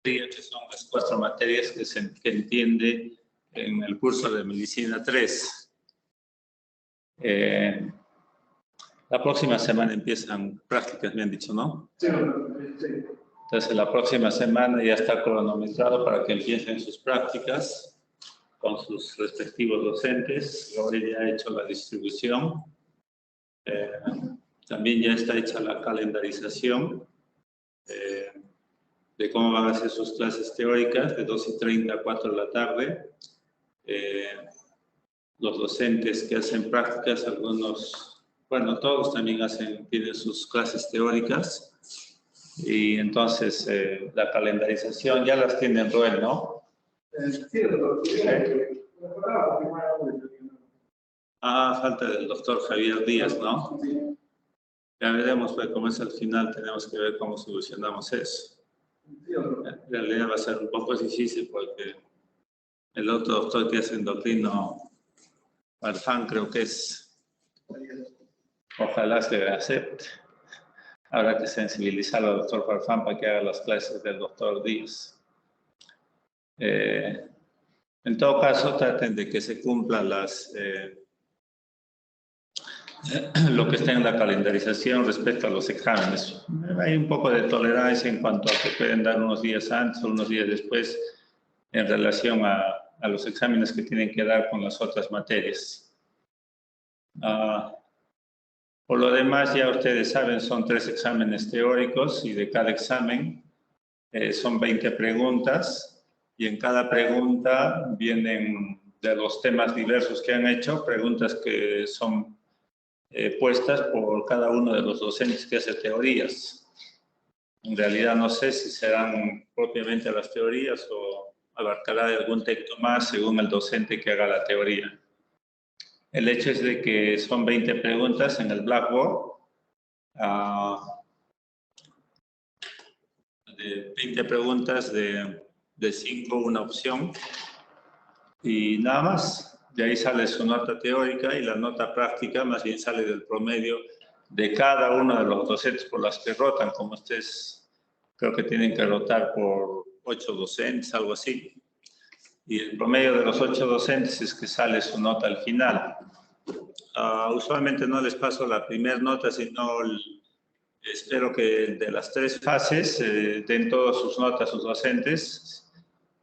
que son las 4 materias que entiende en el curso de Medicina 3. La próxima semana empiezan prácticas, me han dicho, ¿no? Sí. Entonces, la próxima semana ya está cronometrado para que empiecen sus prácticas con sus respectivos docentes. Ahora ya ha hecho la distribución. También ya está hecha la calendarización de cómo van a ser sus clases teóricas de 2:30 a 4 de la tarde. Los docentes que hacen prácticas, algunos, bueno, todos también tienen sus clases teóricas. Y entonces la calendarización ya las tiene Roel, ¿no? Sí, doctor. Falta del doctor Javier Díaz, ¿no? Ya veremos, pues, como es al final, tenemos que ver cómo solucionamos eso. En realidad va a ser un poco difícil porque el otro doctor que es endocrino, Farfán, creo que es, ojalá se acepte. Habrá que sensibilizar al doctor Farfán para que haga las clases del doctor Díaz. En todo caso, traten de que se cumplan lo que está en la calendarización respecto a los exámenes. Hay un poco de tolerancia en cuanto a que pueden dar unos días antes o unos días después en relación a los exámenes que tienen que dar con las otras materias. Por lo demás, ya ustedes saben, son 3 exámenes teóricos y de cada examen son 20 preguntas y en cada pregunta vienen de los temas diversos que han hecho, preguntas que son puestas por cada uno de los docentes que hace teorías. En realidad no sé si serán propiamente las teorías o abarcará algún texto más según el docente que haga la teoría. El hecho es de que son 20 preguntas en el Blackboard. De 20 preguntas de 5 una opción. Y nada más. De ahí sale su nota teórica y la nota práctica más bien sale del promedio de cada uno de los docentes por las que rotan, como ustedes creo que tienen que rotar por 8 docentes, algo así. Y el promedio de los 8 docentes es que sale su nota al final. Usualmente no les paso la primera nota, sino espero que de las 3 fases den todas sus notas sus docentes.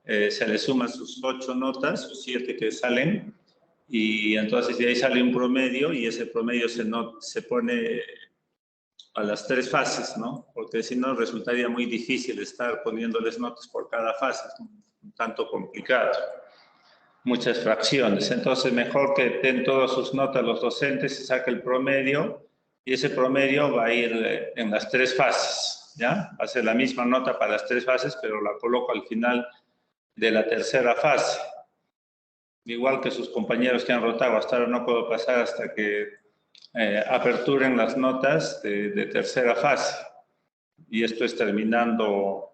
Se les suman sus 8 notas, sus 7 que salen, y entonces de ahí sale un promedio y ese promedio se pone a las 3 fases, ¿no? Porque si no resultaría muy difícil estar poniéndoles notas por cada fase, un tanto complicado, muchas fracciones. Entonces mejor que den todas sus notas los docentes, se saque el promedio y ese promedio va a ir en las 3 fases, ¿ya? Va a ser la misma nota para las 3 fases, pero la coloco al final de la tercera fase. Igual que sus compañeros que han rotado, hasta ahora no puedo pasar hasta que aperturen las notas de tercera fase. Y esto es terminando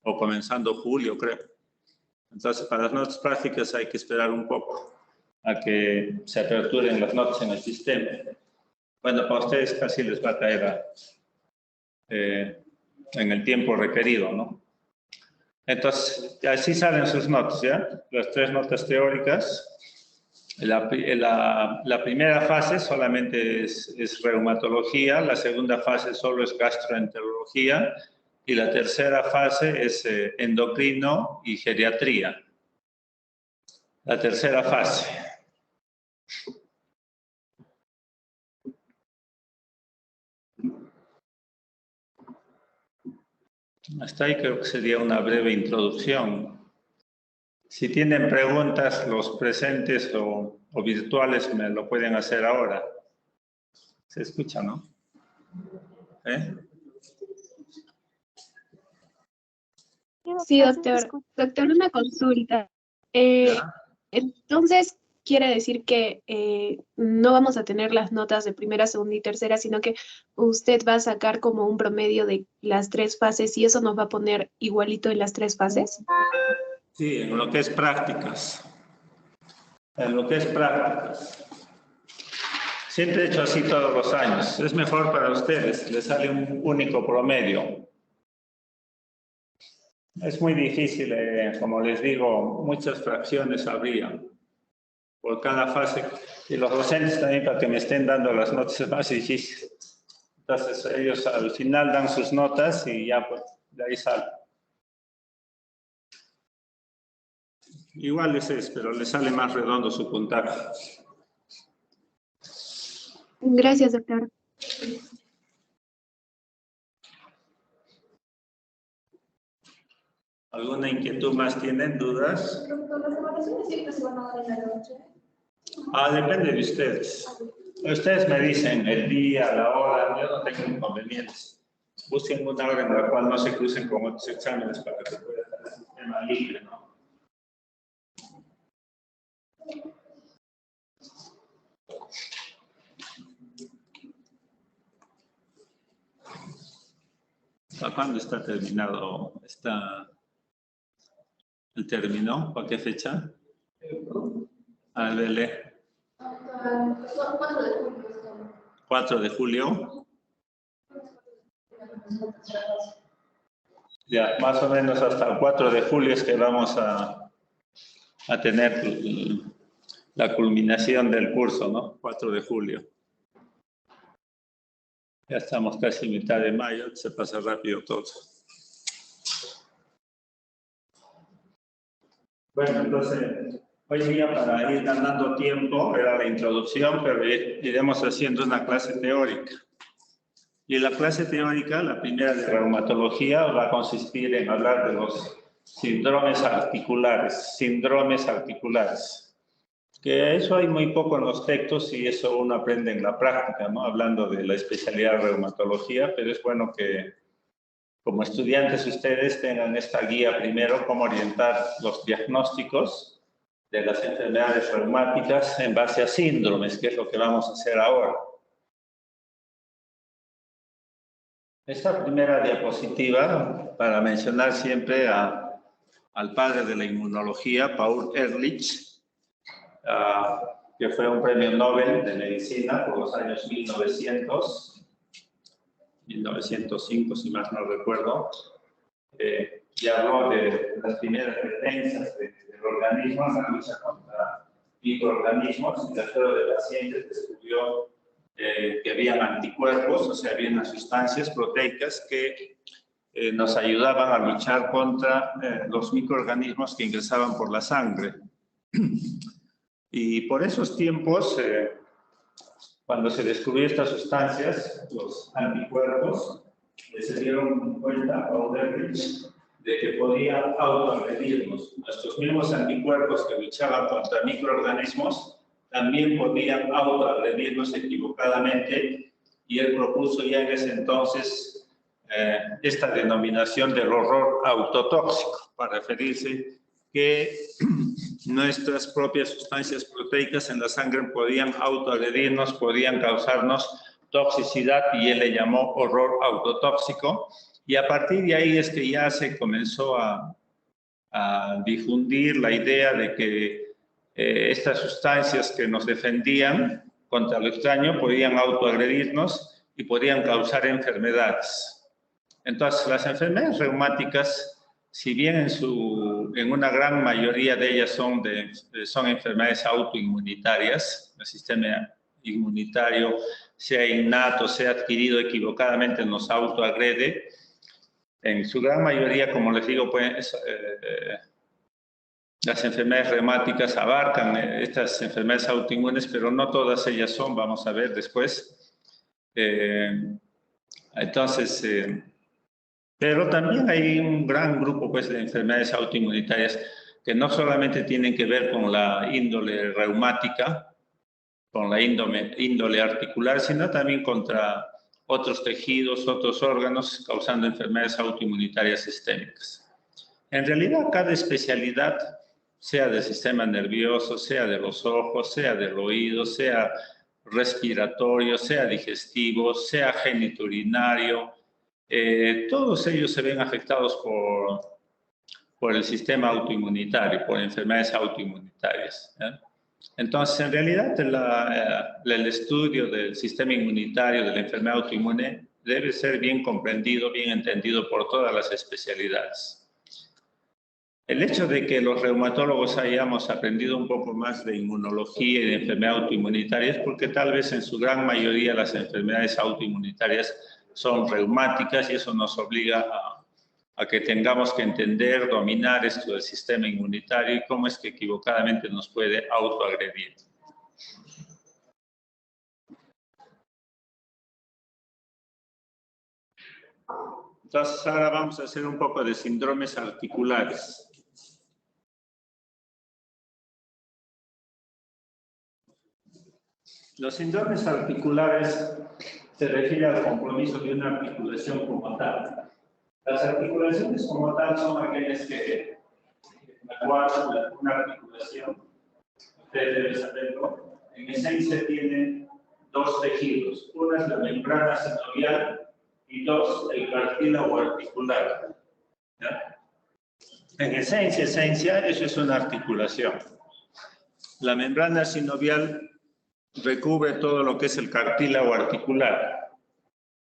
o comenzando julio, creo. Entonces, para las notas prácticas hay que esperar un poco a que se aperturen las notas en el sistema. Bueno, para ustedes casi les va a caer en el tiempo requerido, ¿no? Entonces, así salen sus notas, ¿ya? Las 3 notas teóricas. La primera fase solamente es reumatología, la segunda fase solo es gastroenterología y la tercera fase es endocrino y geriatría. La tercera fase. Hasta ahí creo que sería una breve introducción. Si tienen preguntas, los presentes o virtuales me lo pueden hacer ahora. ¿Se escucha, no? Sí, doctor. Doctor, una consulta. Entonces, quiere decir que no vamos a tener las notas de primera, segunda y tercera, sino que usted va a sacar como un promedio de las 3 fases y eso nos va a poner igualito en las 3 fases. Sí, en lo que es prácticas. En lo que es prácticas. Siempre he hecho así todos los años. Es mejor para ustedes, les sale un único promedio. Es muy difícil, como les digo, muchas fracciones habría por cada fase. Y los docentes también, para que me estén dando las notas, es más difícil. Entonces, ellos al final dan sus notas y ya, pues, de ahí sale. Igual pero le sale más redondo su puntaje. Gracias, doctor. ¿Alguna inquietud más tienen? ¿Dudas? ¿Las evaluaciones siempre se van a dar en la noche? Depende de ustedes. Ustedes me dicen el día, la hora, yo no tengo inconvenientes. Busquen una hora en la cual no se crucen con otros exámenes para que pueda estar el sistema libre, ¿no? ¿Para cuándo está terminado? ¿El terminó? ¿Para qué fecha? Al Belé. 4 de julio. Ya, más o menos hasta el 4 de julio es que vamos a tener la culminación del curso, ¿no? 4 de julio. Ya estamos casi en mitad de mayo, se pasa rápido todo. Bueno, entonces, hoy día para ir ganando tiempo, era la introducción, pero iremos haciendo una clase teórica. Y la clase teórica, la primera de reumatología, va a consistir en hablar de los síndromes articulares. Que eso hay muy poco en los textos y eso uno aprende en la práctica, ¿no? Hablando de la especialidad de reumatología, pero es bueno que como estudiantes ustedes tengan esta guía primero, cómo orientar los diagnósticos de las enfermedades reumáticas en base a síndromes, que es lo que vamos a hacer ahora. Esta primera diapositiva, para mencionar siempre al padre de la inmunología, Paul Ehrlich, que fue un premio Nobel de Medicina por los años 1905, si más no recuerdo, y habló de las primeras defensas del organismo en la lucha contra microorganismos. En el estudio de pacientes descubrió que habían anticuerpos, o sea, había unas sustancias proteicas que nos ayudaban a luchar contra los microorganismos que ingresaban por la sangre. Y por esos tiempos, cuando se descubrió estas sustancias, los anticuerpos, se dieron cuenta a Paul Ehrlich de que podían autoagredirnos. Nuestros mismos anticuerpos que luchaban contra microorganismos también podían autoagredirnos equivocadamente, y él propuso ya en ese entonces esta denominación del horror autotóxico para referirse que nuestras propias sustancias proteicas en la sangre podían autoagredirnos, podían causarnos toxicidad, y él le llamó horror autotóxico. Y a partir de ahí es que ya se comenzó a difundir la idea de que estas sustancias que nos defendían contra lo extraño podían autoagredirnos y podían causar enfermedades. Entonces, las enfermedades reumáticas, si bien en una gran mayoría de ellas son enfermedades autoinmunitarias, el sistema inmunitario, sea innato, sea adquirido equivocadamente, nos autoagrede, en su gran mayoría, como les digo, pues, las enfermedades reumáticas abarcan estas enfermedades autoinmunes, pero no todas ellas son, vamos a ver después. Pero también hay un gran grupo, pues, de enfermedades autoinmunitarias que no solamente tienen que ver con la índole reumática, con la índole articular, sino también contra otros tejidos, otros órganos, causando enfermedades autoinmunitarias sistémicas. En realidad, cada especialidad, sea del sistema nervioso, sea de los ojos, sea del oído, sea respiratorio, sea digestivo, sea genitourinario, todos ellos se ven afectados por el sistema autoinmunitario, por enfermedades autoinmunitarias. Entonces, en realidad, el estudio del sistema inmunitario, de la enfermedad autoinmune, debe ser bien comprendido, bien entendido por todas las especialidades. El hecho de que los reumatólogos hayamos aprendido un poco más de inmunología y de enfermedades autoinmunitarias, porque tal vez en su gran mayoría las enfermedades autoinmunitarias son reumáticas y eso nos obliga a que tengamos que entender, dominar esto del sistema inmunitario y cómo es que equivocadamente nos puede autoagredir. Entonces ahora vamos a hacer un poco de síndromes articulares. Los síndromes articulares se refieren al compromiso de una articulación como tal. Las articulaciones como tal son aquellas que la cual una articulación, ustedes deben saberlo, en esencia tiene dos tejidos. Una es la membrana sinovial y dos, el cartílago articular. ¿Ya? En esencia, eso es una articulación. La membrana sinovial recubre todo lo que es el cartílago articular.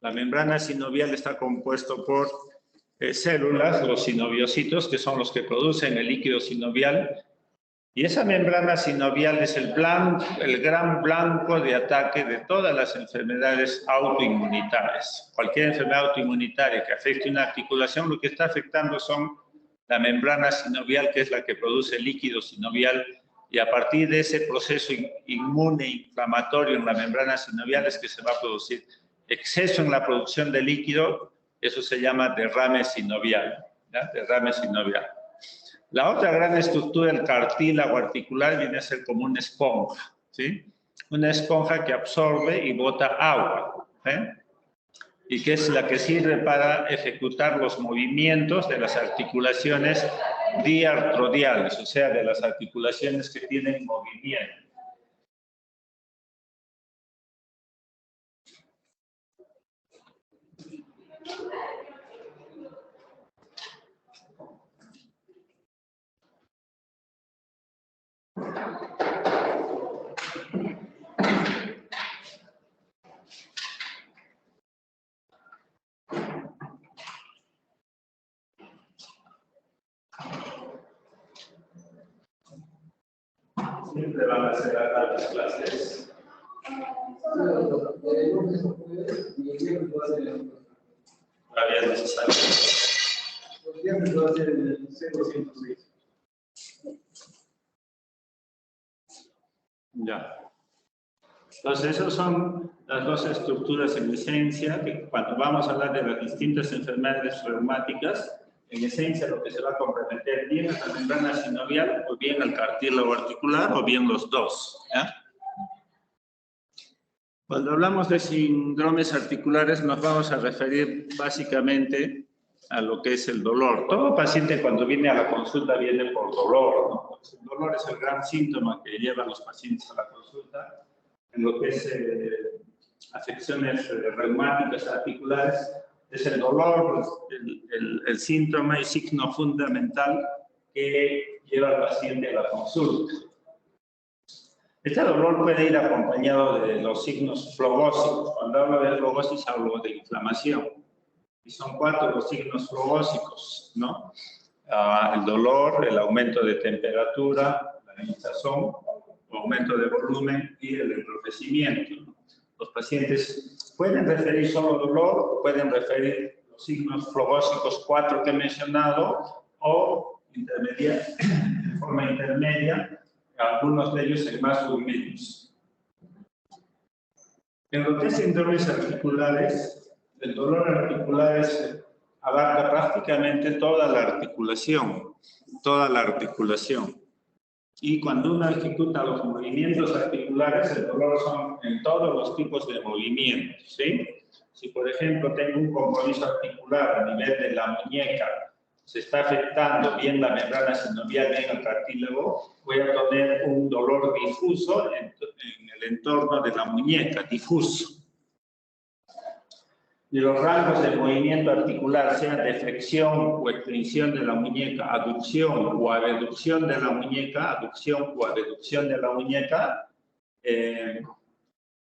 La membrana sinovial está compuesto por células, los sinoviocitos, que son los que producen el líquido sinovial. Y esa membrana sinovial es el gran blanco de ataque de todas las enfermedades autoinmunitarias. Cualquier enfermedad autoinmunitaria que afecte una articulación, lo que está afectando son la membrana sinovial, que es la que produce el líquido sinovial. Y a partir de ese proceso inmune inflamatorio en la membrana sinovial es que se va a producir exceso en la producción de líquido, eso se llama derrame sinovial, ¿ya? Derrame sinovial. La otra gran estructura del cartílago articular viene a ser como una esponja, ¿sí? Una esponja que absorbe y bota agua, ¿eh? Y que es la que sirve para ejecutar los movimientos de las articulaciones diartrodiales, o sea, de las articulaciones que tienen movimiento. Siempre van a ser acá las clases. Todavía no se sabe. Los viernes va a ser el 006. Ya. Entonces, esas son las dos estructuras en esencia, que cuando vamos a hablar de las distintas enfermedades reumáticas, en esencia lo que se va a comprometer bien es la membrana sinovial, o bien el cartílago articular, o bien los dos, ¿ya? Cuando hablamos de síndromes articulares nos vamos a referir básicamente a lo que es el dolor. Todo paciente cuando viene a la consulta viene por dolor, ¿no? El dolor es el gran síntoma que lleva a los pacientes a la consulta en lo que es afecciones reumáticas articulares. Es el dolor, el síntoma y signo fundamental que lleva al paciente a la consulta. Este dolor puede ir acompañado de los signos flogósicos. Cuando hablo de flogosis hablo de inflamación. Y son 4 los signos flogósicos, ¿no? El dolor, el aumento de temperatura, la hinchazón, aumento de volumen y el enrojecimiento, ¿no? Los pacientes pueden referir solo dolor, pueden referir los signos flogósicos 4 que he mencionado, o de forma intermedia, algunos de ellos en más o menos. En lo que es síndromes articulares, el dolor articular abarca prácticamente toda la articulación, Y cuando uno ejecuta los movimientos articulares, el dolor son en todos los tipos de movimientos, ¿sí? Si, por ejemplo, tengo un compromiso articular a nivel de la muñeca, se está afectando bien la membrana sinovial, bien el cartílago, voy a tener un dolor difuso en el entorno de la muñeca, difuso. Y los rangos de movimiento articular, sea de flexión o extensión de la muñeca, aducción o abducción de la muñeca,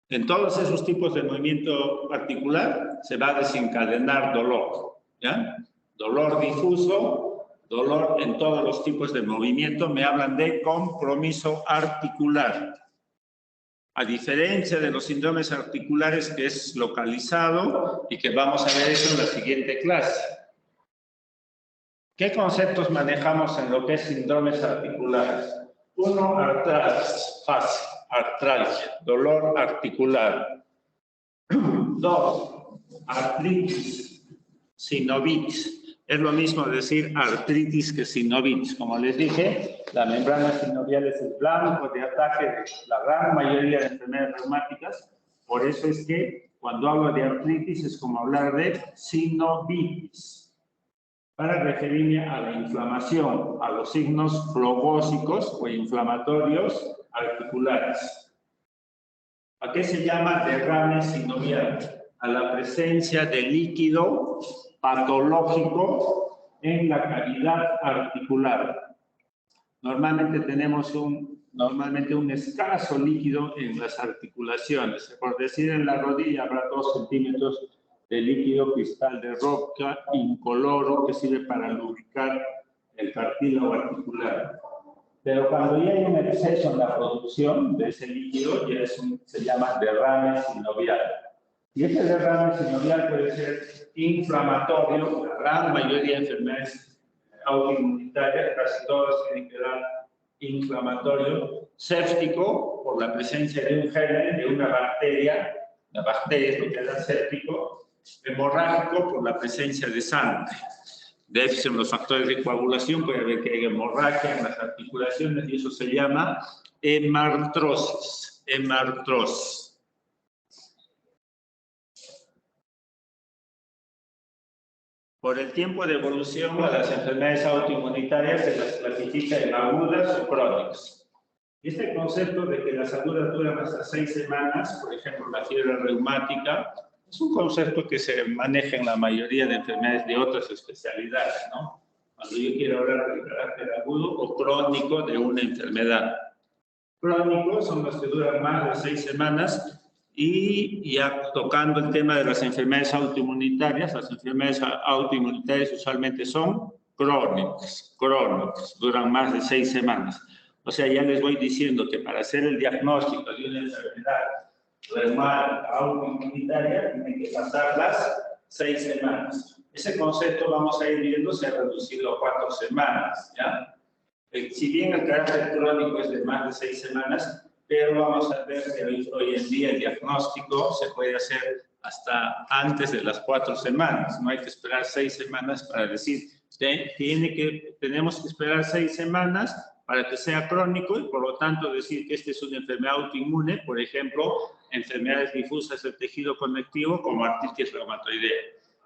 en todos esos tipos de movimiento articular se va a desencadenar dolor, ¿ya? Dolor difuso dolor en todos los tipos de movimiento, me hablan de compromiso articular. A diferencia de los síndromes articulares, que es localizado y que vamos a ver eso en la siguiente clase. ¿Qué conceptos manejamos en lo que es síndromes articulares? Uno, artrasis, fase, artralgia, dolor articular. Dos, artritis, sinovitis. Es lo mismo decir artritis que sinovitis. Como les dije, la membrana sinovial es el blanco de ataque de la gran mayoría de enfermedades reumáticas. Por eso es que cuando hablo de artritis es como hablar de sinovitis. Para referirme a la inflamación, a los signos flogósicos o inflamatorios articulares. ¿A qué se llama derrame sinovial? A la presencia de líquido patológico en la cavidad articular. Normalmente tenemos un escaso líquido en las articulaciones. Por decir, en la rodilla habrá 2 centímetros de líquido cristal de roca incoloro que sirve para lubricar el cartílago articular. Pero cuando ya hay un exceso en la producción de ese líquido, ya se llama derrame sinovial. Y ese derrame sinovial puede ser inflamatorio, la gran mayoría de enfermedades autoinmunitarias, casi todas tienen que dar inflamatorio, séptico, por la presencia de un germen, de una bacteria, la bacteria es lo que da séptico, hemorrágico, por la presencia de sangre. Déficit en los factores de coagulación, puede haber que haya hemorragia en las articulaciones y eso se llama hemartrosis. Hemartrosis. Por el tiempo de evolución a las enfermedades autoinmunitarias se las clasifica en agudas o crónicas. Este concepto de que las agudas duran hasta 6 semanas, por ejemplo la fiebre reumática, es un concepto que se maneja en la mayoría de enfermedades de otras especialidades, ¿no? Cuando yo quiero hablar del carácter agudo o crónico de una enfermedad. Crónicos son los que duran más de 6 semanas. Y ya tocando el tema de las enfermedades autoinmunitarias, las enfermedades autoinmunitarias usualmente son crónicas, duran más de 6 semanas. O sea, ya les voy diciendo que para hacer el diagnóstico de una enfermedad reumática autoinmunitaria tienen que pasar las 6 semanas. Ese concepto vamos a ir viendo, se ha reducido a 4 semanas, ¿ya? Si bien el carácter crónico es de más de 6 semanas, pero vamos a ver que hoy en día el diagnóstico se puede hacer hasta antes de las 4 semanas. No hay que esperar 6 semanas para decir, tenemos que esperar 6 semanas para que sea crónico y por lo tanto decir que esta es una enfermedad autoinmune, por ejemplo, enfermedades difusas del tejido conectivo como artritis reumatoidea.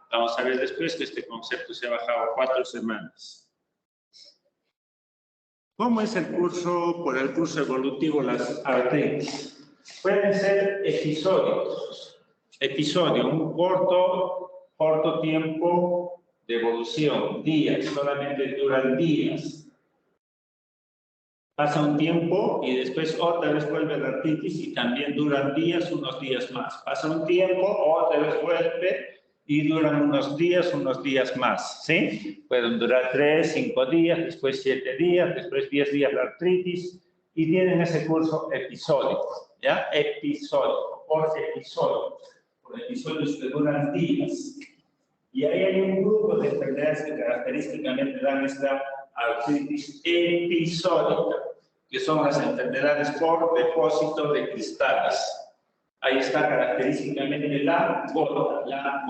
Vamos a ver después que este concepto se ha bajado a 4 semanas. ¿Cómo es el curso, por el curso evolutivo, las artritis? Pueden ser episodios. Episodio, un corto tiempo de evolución, días, solamente duran días. Pasa un tiempo y después otra vez vuelve la artritis y también duran días, unos días más. Pasa un tiempo, otra vez vuelve y duran unos días más, ¿sí? Pueden durar 3, 5 días, después 7 días, después 10 días la artritis y tienen ese curso episódico, ¿ya? Episódico, por episodios que duran días. Y ahí hay un grupo de enfermedades que característicamente dan esta artritis episódica, que son las enfermedades por depósito de cristales. Ahí está característicamente la gota, ¿ya?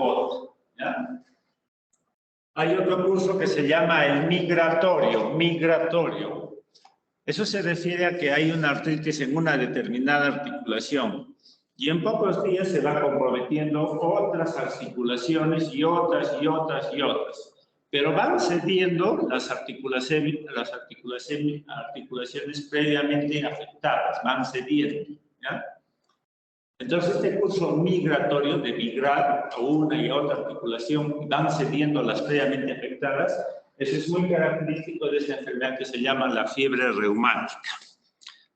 Hay otro curso que se llama el migratorio. Eso se refiere a que hay una artritis en una determinada articulación y en pocos días se va comprometiendo otras articulaciones y otras. Pero van cediendo las articulaciones previamente afectadas, van cediendo, ¿ya? Entonces, este curso migratorio de migrar a una y a otra articulación, van cediendo las previamente afectadas, eso es muy característico de esta enfermedad que se llama la fiebre reumática.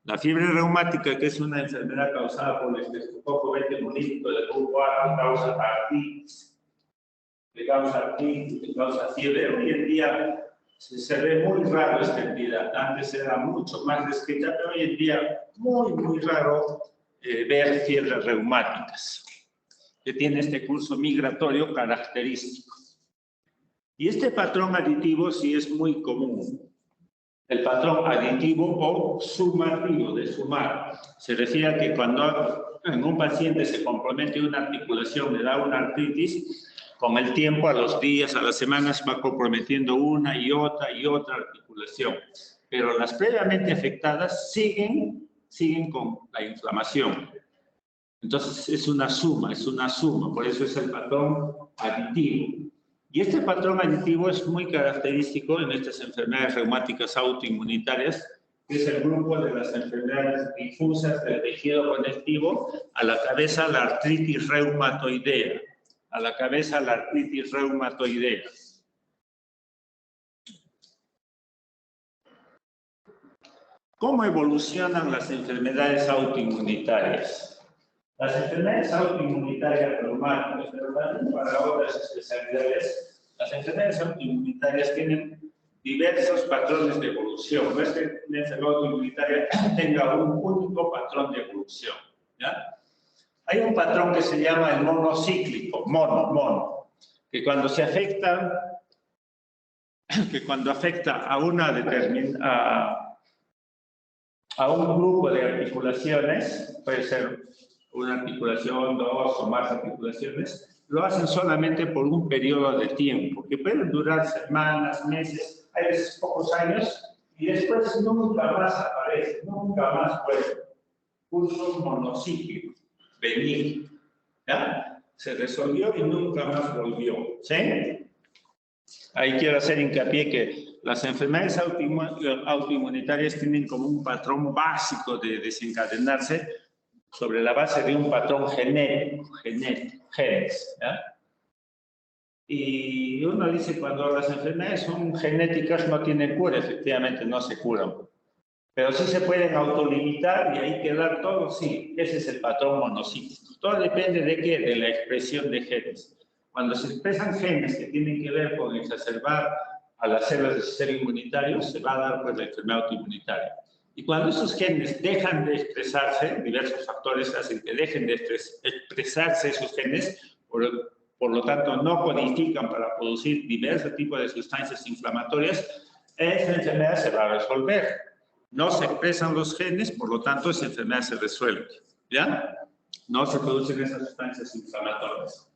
La fiebre reumática, que es una enfermedad causada por el estreptococo beta hemolítico del grupo A, que causa artritis, que causa fiebre. Hoy en día Se ve muy raro esta entidad. Antes era mucho más descrita, pero hoy en día muy raro ver fiebres reumáticas, que tiene este curso migratorio característico. Y este patrón aditivo sí es muy común. El patrón aditivo o sumativo, de sumar. Se refiere a que cuando en un paciente se compromete una articulación, le da una artritis, con el tiempo, a los días, a las semanas, va comprometiendo una y otra articulación. Pero las previamente afectadas siguen con la inflamación. Entonces es una suma, por eso es el patrón aditivo. Y este patrón aditivo es muy característico en estas enfermedades reumáticas autoinmunitarias, que es el grupo de las enfermedades difusas del tejido conectivo, a la cabeza la artritis reumatoidea. A la cabeza la artritis reumatoidea. ¿Cómo evolucionan las enfermedades autoinmunitarias? Las enfermedades autoinmunitarias reumáticas, pero también para otras especialidades, las enfermedades autoinmunitarias tienen diversos patrones de evolución. No es que una enfermedad autoinmunitaria tenga un único patrón de evolución, ¿ya? Hay un patrón que se llama el monocíclico, mono, que cuando afecta a una a un grupo de articulaciones, puede ser una articulación, dos o más articulaciones, lo hacen solamente por un periodo de tiempo, que pueden durar semanas, meses, a veces pocos años, y después nunca más aparece, nunca más vuelve. Curso monocíclico. Venir, ¿ya? Se resolvió y nunca más volvió, ¿sí? Ahí quiero hacer hincapié que las enfermedades autoinmunitarias tienen como un patrón básico de desencadenarse sobre la base de un patrón genético, genes, ¿ya? Y uno dice, cuando las enfermedades son genéticas no tienen cura, efectivamente no se curan. Pero sí se pueden autolimitar y ahí quedar todo, sí, ese es el patrón monocíclico. Todo depende de qué, de la expresión de genes. Cuando se expresan genes que tienen que ver con exacerbar a las células del sistema inmunitario, se va a dar pues la enfermedad autoinmunitaria. Y cuando esos genes dejan de expresarse, diversos factores hacen que dejen de expresarse esos genes, por lo tanto no codifican para producir diversos tipos de sustancias inflamatorias, esa enfermedad se va a resolver. No se expresan los genes, por lo tanto, esa enfermedad se resuelve, ¿ya? No se producen esas sustancias inflamatorias.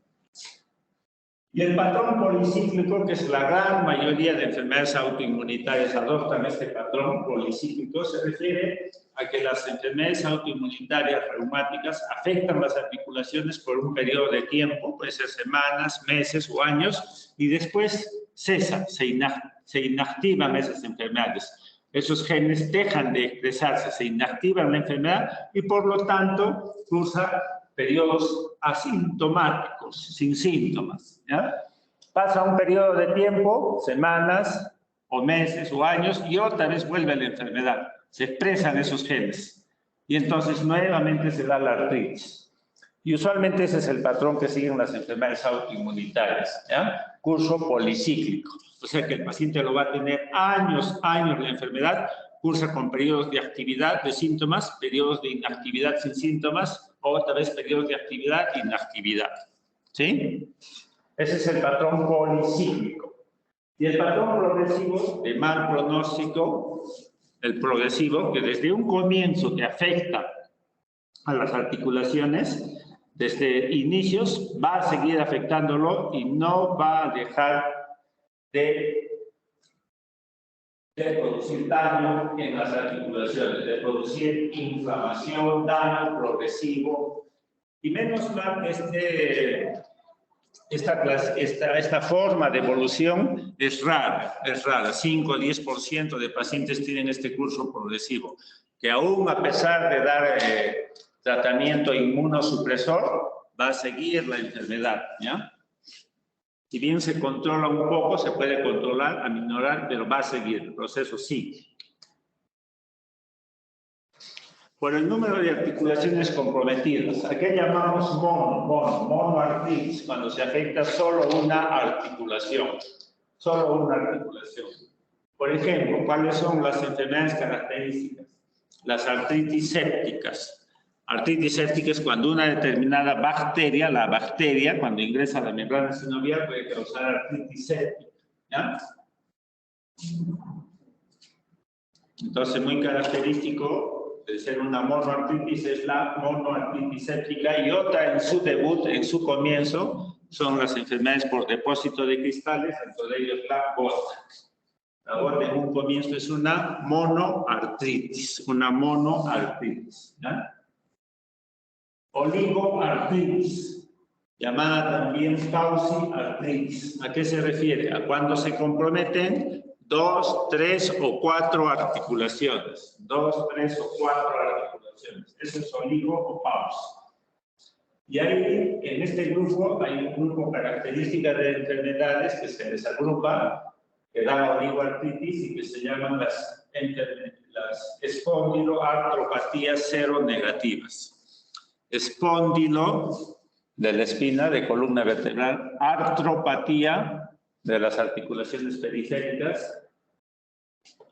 Y el patrón policíclico, que es la gran mayoría de enfermedades autoinmunitarias adoptan este patrón policíclico, se refiere a que las enfermedades autoinmunitarias reumáticas afectan las articulaciones por un periodo de tiempo, puede ser semanas, meses o años, y después cesan, se inactivan esas enfermedades. Esos genes dejan de expresarse, se inactivan la enfermedad y por lo tanto cursa periodos asintomáticos, sin síntomas, ¿ya? Pasa un periodo de tiempo, semanas o meses o años y otra vez vuelve la enfermedad. Se expresan esos genes y entonces nuevamente se da la artritis. Y usualmente ese es el patrón que siguen las enfermedades autoinmunitarias, ¿ya? Curso policíclico. O sea que el paciente lo va a tener años la enfermedad, cursa con periodos de actividad, de síntomas, periodos de inactividad sin síntomas, o otra vez periodos de actividad e inactividad. ¿Sí? Ese es el patrón policíclico. Y el patrón progresivo, de mal pronóstico, el progresivo, que desde un comienzo que afecta a las articulaciones, desde inicios, va a seguir afectándolo y no va a dejar de producir daño en las articulaciones, de producir inflamación, daño progresivo. Y menos mal que esta forma de evolución es rara, 5 o 10% de pacientes tienen este curso progresivo, que aún a pesar de dar tratamiento inmunosupresor, va a seguir la enfermedad, ¿ya? Si bien se controla un poco, se puede controlar, aminorar, pero va a seguir, el proceso sigue. Por el número de articulaciones comprometidas, ¿a qué llamamos monoartritis? Cuando se afecta solo una articulación, Por ejemplo, ¿cuáles son las enfermedades características? Las artritis sépticas. Artritis séptica es cuando una determinada bacteria, la bacteria, cuando ingresa a la membrana sinovial, puede causar artritis séptica. ¿Ya? Entonces, muy característico de ser una monoartritis es la monoartritis séptica, y otra en su debut, en su comienzo, son las enfermedades por depósito de cristales, entre ellos la gota. La gota en un comienzo es una monoartritis, ¿ya? Oligoartritis, llamada también pauciartritis. ¿A qué se refiere? A cuando se comprometen 2, 3 o 4 articulaciones. 2, 3 o 4 articulaciones. Eso es oligo o pauci. Y ahí, en este grupo, hay un grupo característica de enfermedades que se les agrupa, que da oligoartritis y que se llaman las espondiloartropatías seronegativas. Espóndilo de la espina, de columna vertebral, artropatía de las articulaciones periféricas,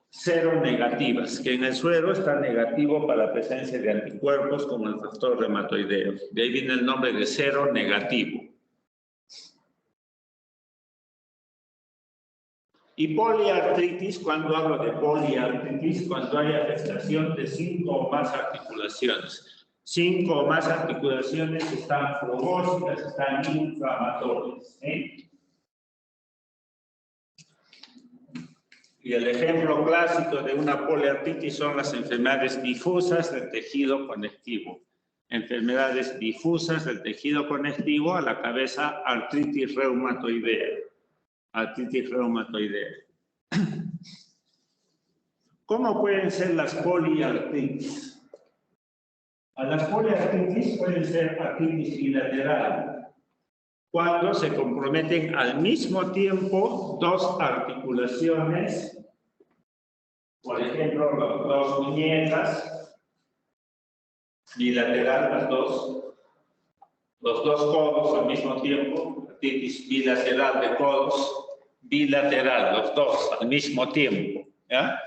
seronegativas, que en el suero está negativo para la presencia de anticuerpos como el factor reumatoideo. De ahí viene el nombre de seronegativo. Y poliartritis, cuando hablo de poliartritis, cuando hay afectación de 5 o más articulaciones. 5 o más articulaciones están flogósicas, están inflamatorias. Y el ejemplo clásico de una poliartritis son las enfermedades difusas del tejido conectivo. Enfermedades difusas del tejido conectivo, a la cabeza artritis reumatoidea. Artritis reumatoidea. ¿Cómo pueden ser las poliartritis? A las poliartritis pueden ser artritis bilateral, cuando se comprometen al mismo tiempo 2 articulaciones, por ejemplo, las 2 muñecas, bilateral, los dos codos al mismo tiempo, artritis bilateral de codos, bilateral, los dos al mismo tiempo, ¿ya?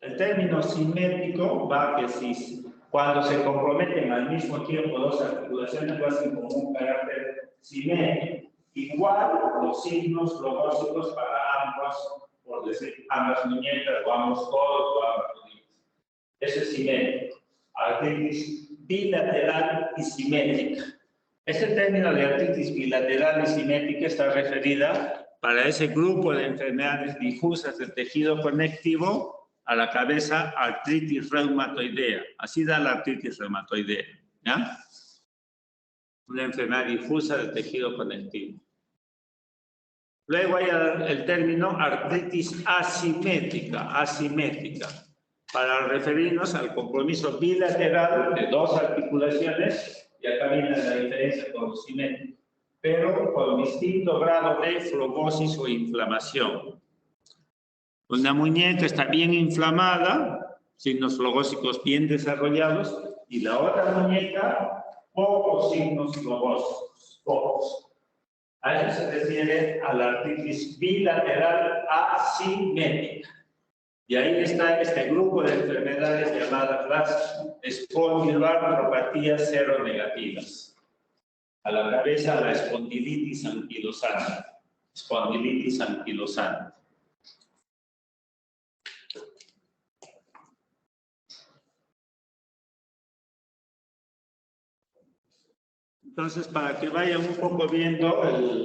El término simétrico va que si cuando se comprometen al mismo tiempo 2 articulaciones lo hacen como un carácter simétrico. Igual los signos logósicos para ambas, por decir, ambas muñecas o ambos codos o ambas rodillas. Eso es simétrico. Artritis bilateral y simétrica. Este término de artritis bilateral y simétrica está referida para ese grupo de enfermedades difusas del tejido conectivo, a la cabeza artritis reumatoidea. Así da la artritis reumatoidea, ¿ya? Una enfermedad difusa del tejido conectivo. Luego hay el término artritis asimétrica, para referirnos al compromiso bilateral de 2 articulaciones, y acá viene la diferencia con lo simétrico, pero con distinto grado de flogosis o inflamación. Una muñeca está bien inflamada, signos flogósicos bien desarrollados, y la otra muñeca, pocos signos flogósicos, pocos. A eso se refiere a la artritis bilateral asimétrica. Y ahí está este grupo de enfermedades llamadas las espondiloartropatías seronegativas. A la cabeza, la espondilitis anquilosante. Espondilitis anquilosante. Entonces, para que vayan un poco viendo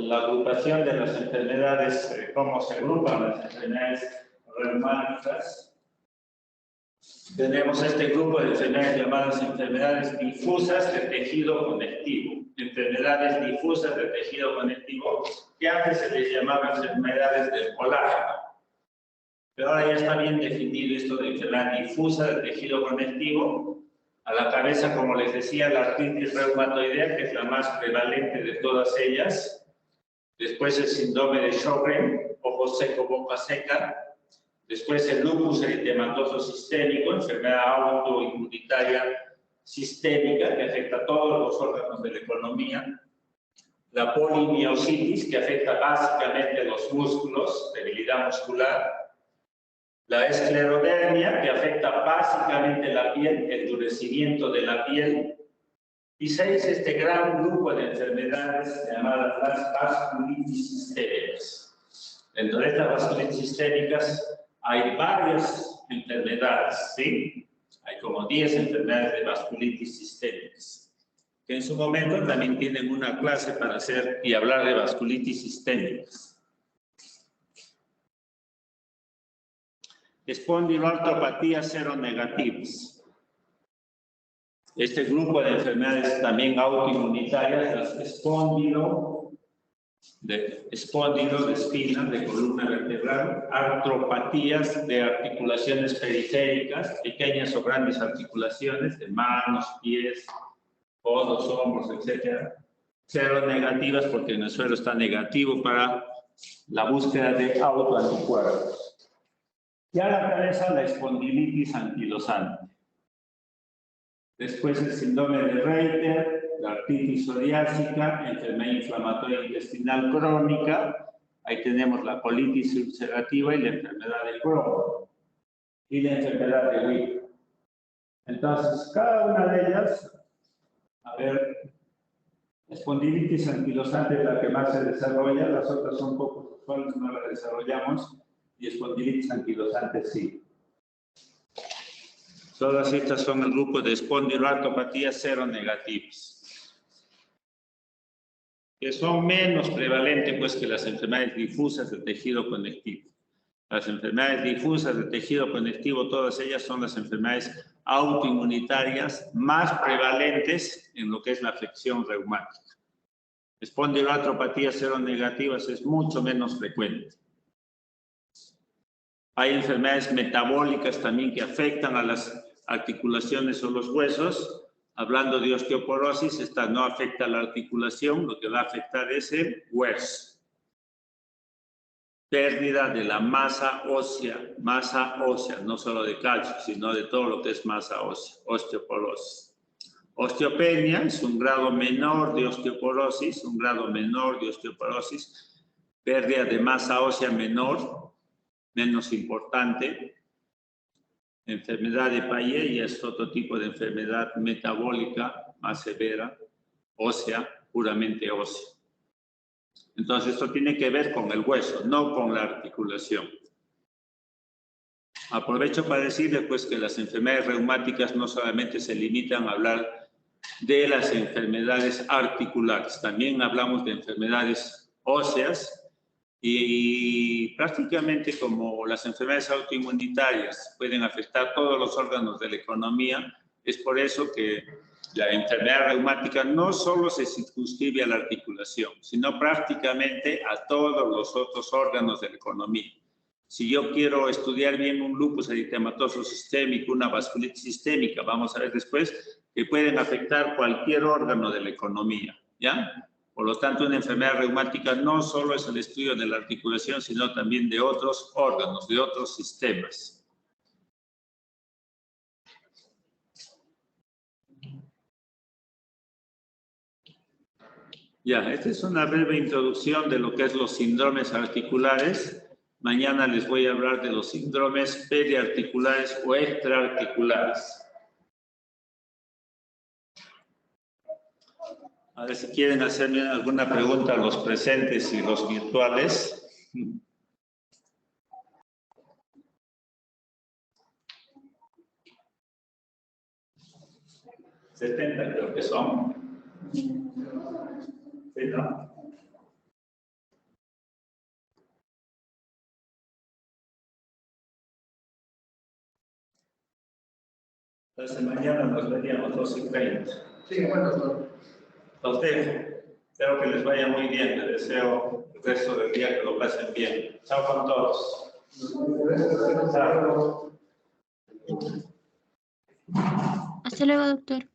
la agrupación de las enfermedades, cómo se agrupan las enfermedades reumáticas, tenemos este grupo de enfermedades llamadas enfermedades difusas del tejido conectivo. Enfermedades difusas del tejido conectivo, que antes se les llamaba enfermedades del colágeno. Pero ahora ya está bien definido esto de enfermedad difusa del tejido conectivo. A la cabeza, como les decía, la artritis reumatoidea, que es la más prevalente de todas ellas. Después el síndrome de Sjögren, ojo seco, boca seca. Después el lupus eritematoso sistémico, enfermedad autoinmunitaria sistémica que afecta a todos los órganos de la economía. la polimiositis, que afecta básicamente los músculos, debilidad muscular, la esclerodermia, que afecta básicamente la piel, endurecimiento de la piel, y 6, este gran grupo de enfermedades llamadas las vasculitis sistémicas. Dentro de estas vasculitis sistémicas hay varias enfermedades, ¿sí? Hay como 10 enfermedades de vasculitis sistémicas, que en su momento también tienen una clase para hacer y hablar de vasculitis sistémicas. Espondiloartropatías seronegativas. Este grupo de enfermedades también autoinmunitarias, las espóndilo, de espina, de columna vertebral, artropatías de articulaciones periféricas, pequeñas o grandes articulaciones, de manos, pies, codos, hombros, etc. Seronegativas, porque en el suelo está negativo para la búsqueda de autoanticuerpos. Y a la cabeza la espondilitis anquilosante. Después el síndrome de Reiter, la artritis psoriásica, enfermedad inflamatoria intestinal crónica. Ahí tenemos la colitis ulcerativa y la enfermedad de Crohn. Y la enfermedad de Witt. Entonces, cada una de ellas, a ver, espondilitis anquilosante es la que más se desarrolla, las otras son poco usuales, no la desarrollamos, y espondilitis anquilosante sí. Todas estas son el grupo de espondiloartropatías seronegativas, que son menos prevalentes pues, que las enfermedades difusas del tejido conectivo. Las enfermedades difusas del tejido conectivo, todas ellas son las enfermedades autoinmunitarias más prevalentes en lo que es la afección reumática. Espondiloartropatías seronegativas es mucho menos frecuente. Hay enfermedades metabólicas también que afectan a las articulaciones o los huesos. Hablando de osteoporosis, esta no afecta a la articulación, lo que va a afectar es el hueso. Pérdida de la masa ósea, no solo de calcio, sino de todo lo que es masa ósea, osteoporosis. Osteopenia es un grado menor de osteoporosis, pérdida de masa ósea menor, menos importante. Enfermedad de Paget ya es otro tipo de enfermedad metabólica más severa, ósea, puramente ósea. Entonces, esto tiene que ver con el hueso, no con la articulación. Aprovecho para decirles pues, que las enfermedades reumáticas no solamente se limitan a hablar de las enfermedades articulares, también hablamos de enfermedades óseas, y prácticamente como las enfermedades autoinmunitarias pueden afectar todos los órganos de la economía, es por eso que la enfermedad reumática no solo se circunscribe a la articulación, sino prácticamente a todos los otros órganos de la economía. Si yo quiero estudiar bien un lupus eritematoso sistémico, una vasculitis sistémica, vamos a ver después, que pueden afectar cualquier órgano de la economía, ¿ya? Por lo tanto, una enfermedad reumática no solo es el estudio de la articulación, sino también de otros órganos, de otros sistemas. Ya, esta es una breve introducción de lo que es los síndromes articulares. Mañana les voy a hablar de los síndromes periarticulares o extraarticulares. A ver si quieren hacerme alguna pregunta a los presentes y los virtuales. 70 creo que son. Sí, ¿no? Entonces mañana nos veríamos 12:30. Sí, bueno. Los dejo. Espero que les vaya muy bien. Les deseo el resto del día que lo pasen bien. Chao con todos. Chao. Hasta luego, doctor.